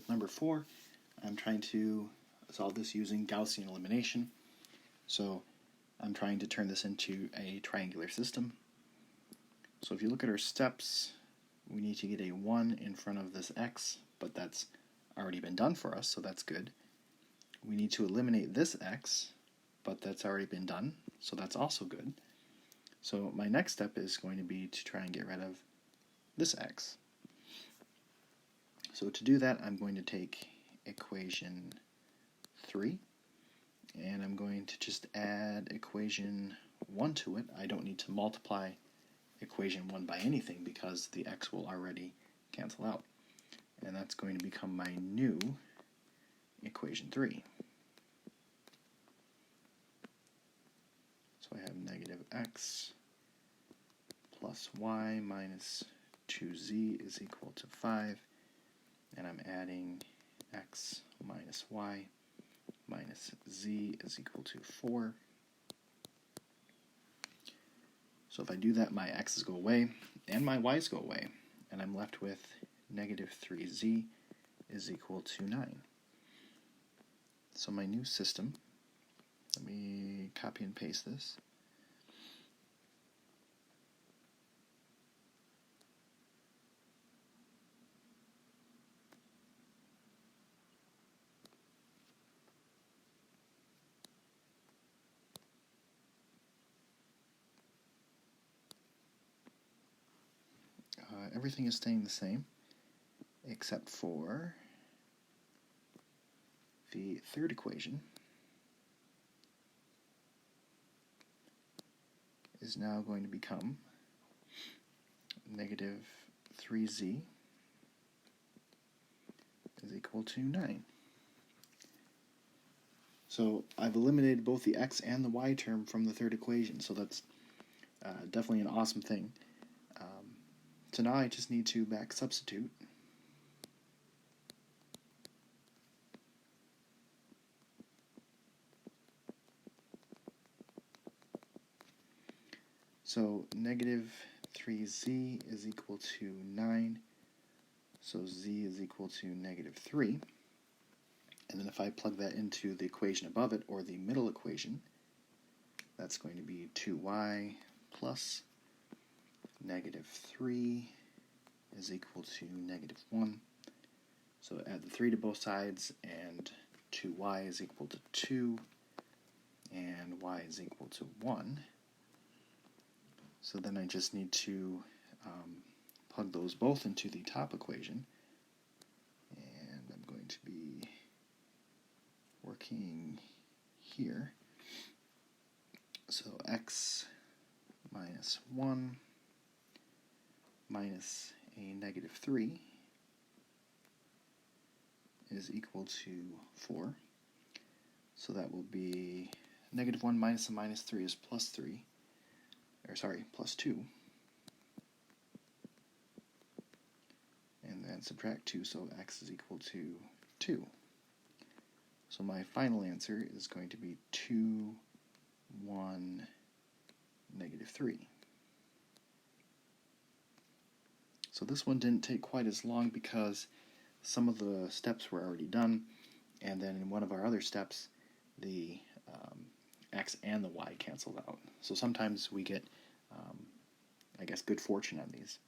Number 4, I'm trying to solve this using Gaussian elimination. So I'm trying to turn this into a triangular system. So if you look at our steps, we need to get a 1 in front of this x, but that's already been done for us, so that's good. We need to eliminate this x, but that's already been done, so that's also good. So my next step is going to be to try and get rid of this x. So to do that, I'm going to take equation 3, and I'm going to just add equation 1 to it. I don't need to multiply equation 1 by anything because the x will already cancel out. And that's going to become my new equation 3. So I have negative x plus y minus 2z is equal to 5, and I'm adding x minus y minus z is equal to 4. So if I do that, my x's go away and my y's go away, and I'm left with negative 3z is equal to 9. So my new system, let me copy and paste this. Everything is staying the same except for the third equation is now going to become negative 3z is equal to 9. So I've eliminated both the x and the y term from the third equation, so that's definitely an awesome thing. So now I just need to back substitute. So negative 3z is equal to 9, so z is equal to negative 3. And then if I plug that into the equation above it, or the middle equation, that's going to be 2y plus negative 3 is equal to negative 1. So add the 3 to both sides, and 2y is equal to 2, and y is equal to 1. So then I just need to plug those both into the top equation, and I'm going to be working here. So x minus 1 minus a negative 3 is equal to 4. So that will be negative 1 minus a minus 3 is plus 3. Plus 2. And then subtract 2, so x is equal to 2. So my final answer is going to be 2, 1, negative 3. So this one didn't take quite as long because some of the steps were already done, and then in one of our other steps, the x and the y canceled out. So sometimes we get, I guess, good fortune on these.